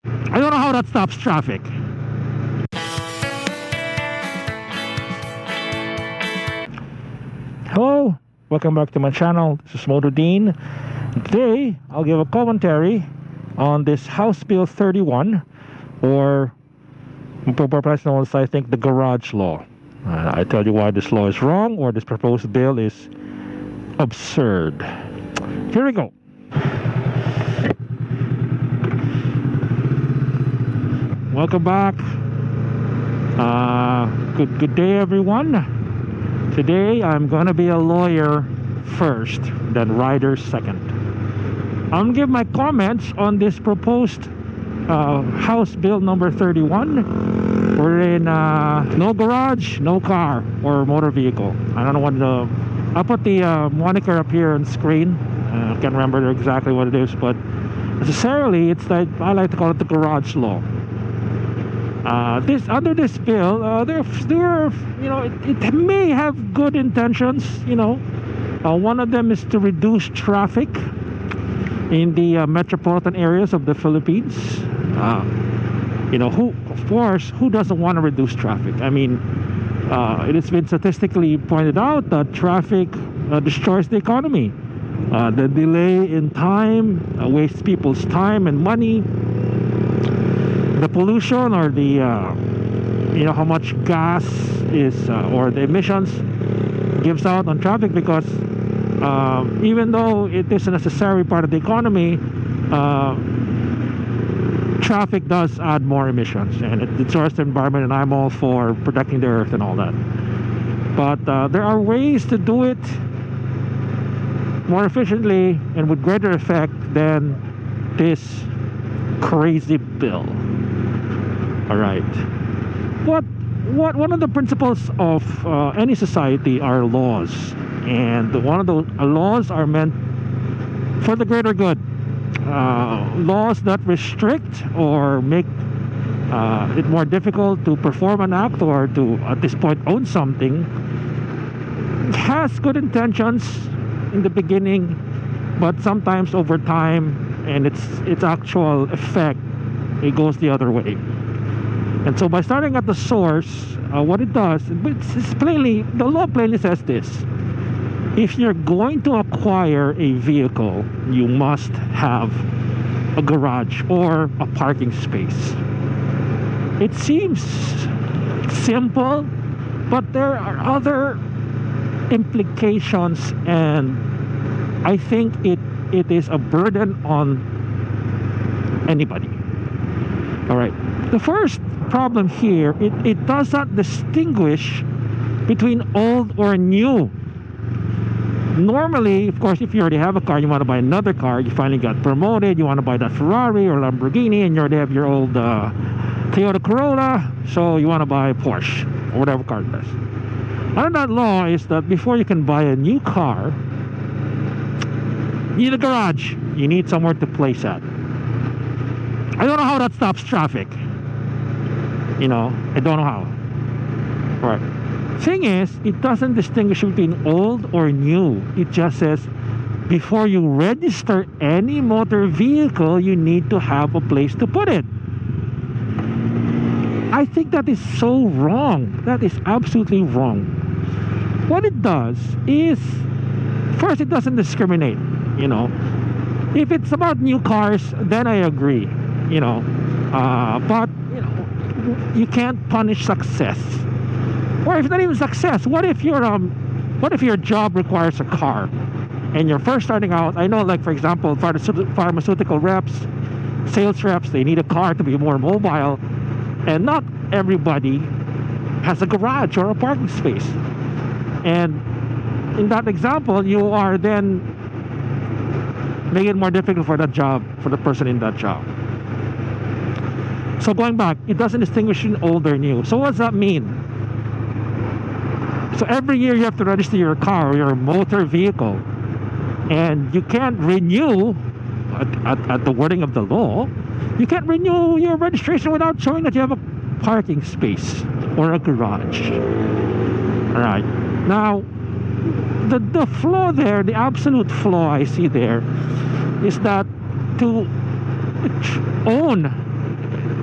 I don't know how that stops traffic. Hello, welcome back to my channel. This is Moto Dean. Today, I'll give a commentary on this House Bill 31, or perhaps known as, I think, the garage law. I tell you why this law is wrong, or this proposed bill is absurd. Here we go. Welcome back. Good day, everyone. Today I'm gonna be a lawyer first, then rider second. I'm gonna give my comments on this proposed House Bill number 31. We're in no garage, no car or motor vehicle. I don't know what I'll put the moniker up here on screen. I can't remember exactly what it is, but necessarily it's like, I like to call it the garage law. Under this bill, there it may have good intentions. One of them is to reduce traffic in the metropolitan areas of the Philippines. Who doesn't want to reduce traffic? I mean, it has been statistically pointed out that traffic destroys the economy. The delay in time wastes people's time and money. The pollution, or the how much gas is or the emissions gives out on traffic, because even though it is a necessary part of the economy, traffic does add more emissions, and it destroys the environment, and I'm all for protecting the earth and all that. But there are ways to do it more efficiently and with greater effect than this crazy bill. All right. One of the principles of any society are laws, and one of the laws are meant for the greater good. Laws that restrict or make it more difficult to perform an act, or to, at this point, own something, has good intentions in the beginning, but sometimes over time and its actual effect, it goes the other way. And so by starting at the source, what it does, the law plainly says this: if you're going to acquire a vehicle, you must have a garage or a parking space. It seems simple, but there are other implications, and I think it is a burden on anybody. All right. The first problem here, it does not distinguish between old or new. Normally, of course, if you already have a car, you want to buy another car, you finally got promoted, you want to buy that Ferrari or Lamborghini, and you already have your old Toyota Corolla, so you want to buy a Porsche or whatever car it is. Under that law is that before you can buy a new car, you need a garage, you need somewhere to place that. I don't know how that stops traffic. I don't know how. Right. Thing is, it doesn't distinguish between old or new. It just says before you register any motor vehicle, you need to have a place to put it. I think that is so wrong. That is absolutely wrong. What it does is, first, it doesn't discriminate. If it's about new cars, then I agree. But you can't punish success. Or if not even success, what if your job requires a car and you're first starting out? I know, like, for example, pharmaceutical reps, sales reps, they need a car to be more mobile, and not everybody has a garage or a parking space. And in that example, you are then making it more difficult for that job, for the person in that job. So going back, it doesn't distinguish between old or new. So what does that mean? So every year you have to register your car or your motor vehicle, and you can't renew, at the wording of the law, you can't renew your registration without showing that you have a parking space or a garage. All right. Now, the flaw there, the absolute flaw I see there, is that to own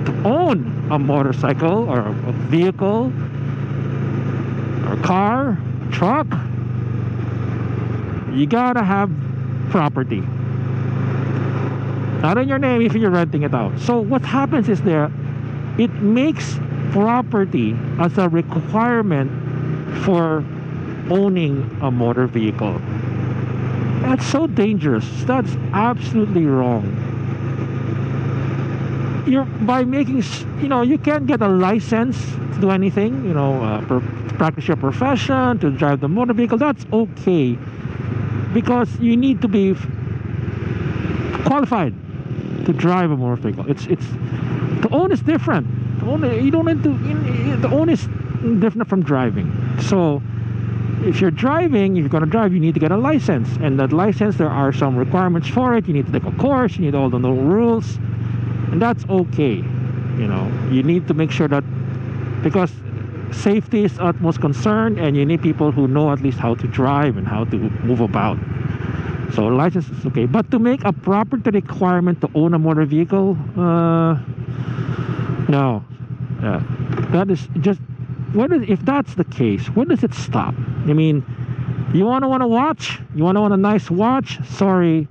to own a motorcycle or a vehicle or car, truck, you gotta have property. Not in your name if you're renting it out. So what happens is it makes property as a requirement for owning a motor vehicle. That's so dangerous. That's absolutely wrong. By making, you can't get a license to do anything, practice your profession, to drive the motor vehicle. That's okay, because you need to be qualified to drive a motorcycle. It's to own is different. You don't need to own is different from driving. So if you're driving, if you're going to drive, you need to get a license, and that license, there are some requirements for it. You need to take a course, you need all the rules, and that's okay. You need to make sure that, because safety is utmost concern, and you need people who know at least how to drive and how to move about. So license is okay, but to make a property requirement to own a motor vehicle, no. That is just, if that's the case, when does it stop? I mean, you want a watch? You want a nice watch? Sorry,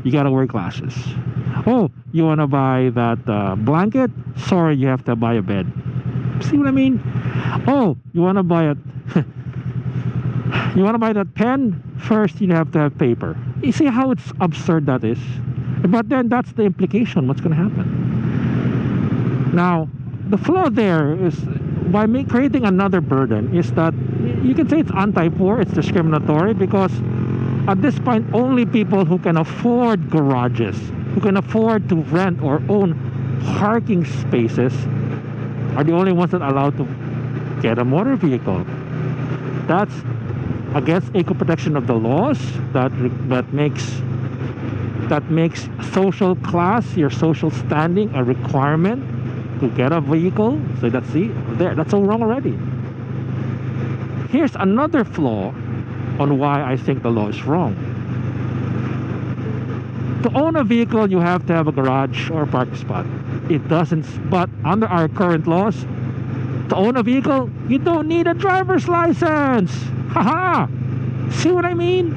you gotta wear glasses. Oh, you want to buy that blanket? Sorry, you have to buy a bed. See what I mean? Oh, you want to buy you want to buy that pen? First, you have to have paper. You see how it's absurd that is? But then that's the implication. What's going to happen? Now, the flaw there is, by creating another burden, is that you can say it's anti-poor, it's discriminatory, because at this point, only people who can afford garages, who can afford to rent or own parking spaces, are the only ones that are allowed to get a motor vehicle. That's against equal protection of the laws. That makes social class, your social standing, a requirement to get a vehicle. So that's all wrong already. Here's another flaw on why I think the law is wrong. To own a vehicle, you have to have a garage or a parking spot. It doesn't, but under our current laws, to own a vehicle, you don't need a driver's license. Haha! See what I mean?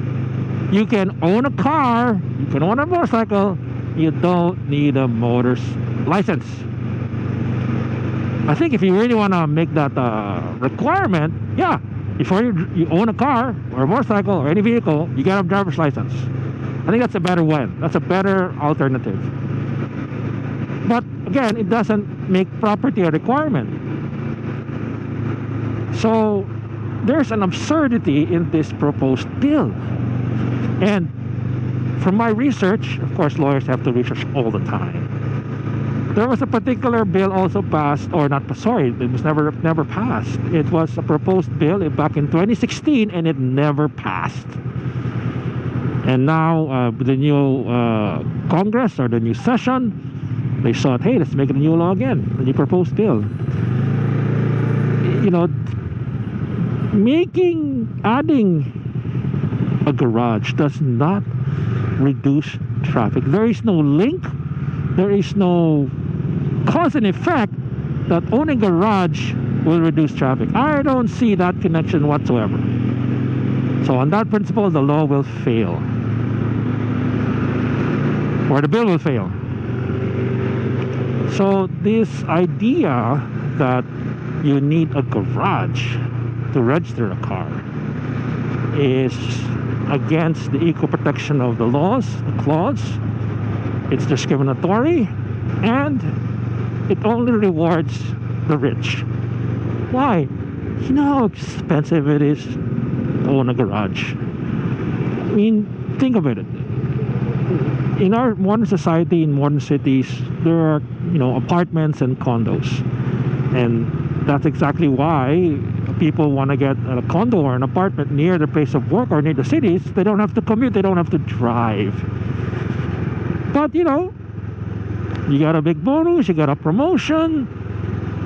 You can own a car, you can own a motorcycle, you don't need a motor's license. I think if you really want to make that requirement, yeah, before you own a car or a motorcycle or any vehicle, you gotta have a driver's license. I think that's a better one. That's a better alternative. But again, it doesn't make property a requirement. So there's an absurdity in this proposed bill. And from my research, of course, lawyers have to research all the time. There was a particular bill also passed, or not, sorry, it was never passed. It was a proposed bill back in 2016, and it never passed. And now with the new Congress, or the new session, they thought, hey, let's make it a new law again, a new proposed bill. Adding a garage does not reduce traffic. There is no link, there is no cause and effect that owning a garage will reduce traffic. I don't see that connection whatsoever. So on that principle, the law will fail, or the bill will fail. So this idea that you need a garage to register a car is against the equal protection of the laws, the clause. It's discriminatory, and it only rewards the rich. Why? You know how expensive it is to own a garage. I mean, think about it. In our modern society, in modern cities, there are, apartments and condos, and that's exactly why people want to get a condo or an apartment near the place of work or near the cities. They don't have to commute, they don't have to drive. But you got a big bonus, you got a promotion,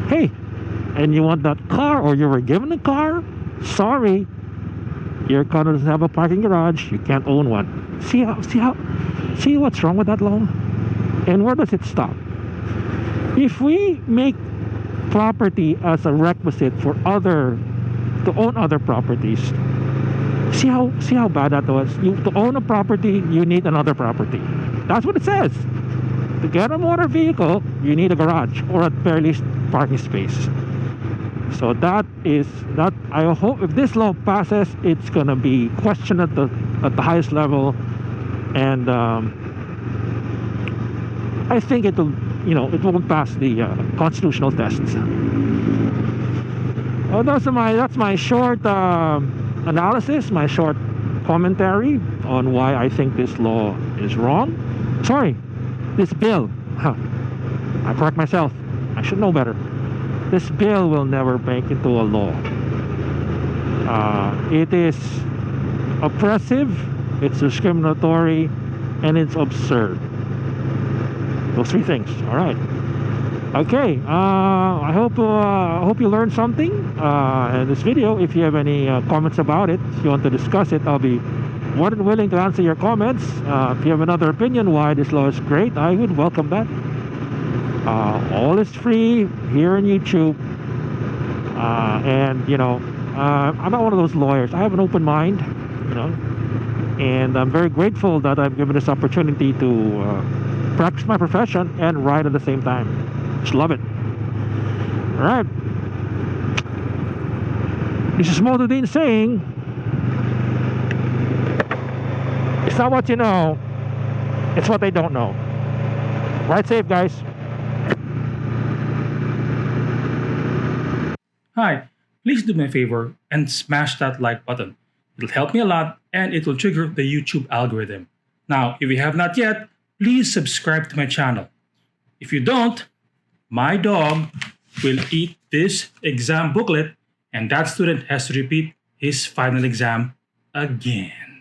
hey, and you want that car, or you were given a car, sorry, your car doesn't have a parking garage, you can't own one. See what's wrong with that law? And where does it stop? If we make property as a requisite for to own other properties, see how bad that was. To own a property, you need another property. That's what it says. To get a motor vehicle, you need a garage or at very least parking space. So that I hope if this law passes, it's gonna be questioned at the highest level, and I think it won't pass the constitutional tests. Well, that's my short analysis, my short commentary on why I think this law is wrong. Sorry, this bill. I correct myself. I should know better. This bill will never make into a law. It is oppressive, it's discriminatory, and it's absurd. Those three things. All right. Okay. I hope you learned something in this video. If you have any comments about it, if you want to discuss it, I'll be more than willing to answer your comments. If you have another opinion why this law is great, I would welcome that. All is free here on YouTube, and I'm not one of those lawyers. I have an open mind, and I'm very grateful that I'm given this opportunity to practice my profession and ride at the same time. Just love it. All right, this is Motovlog saying, it's not what you know, it's what they don't know. Ride safe, guys. Hi, please do me a favor and smash that like button. It'll help me a lot and it will trigger the YouTube algorithm. Now, if you have not yet, please subscribe to my channel. If you don't, my dog will eat this exam booklet and that student has to repeat his final exam again.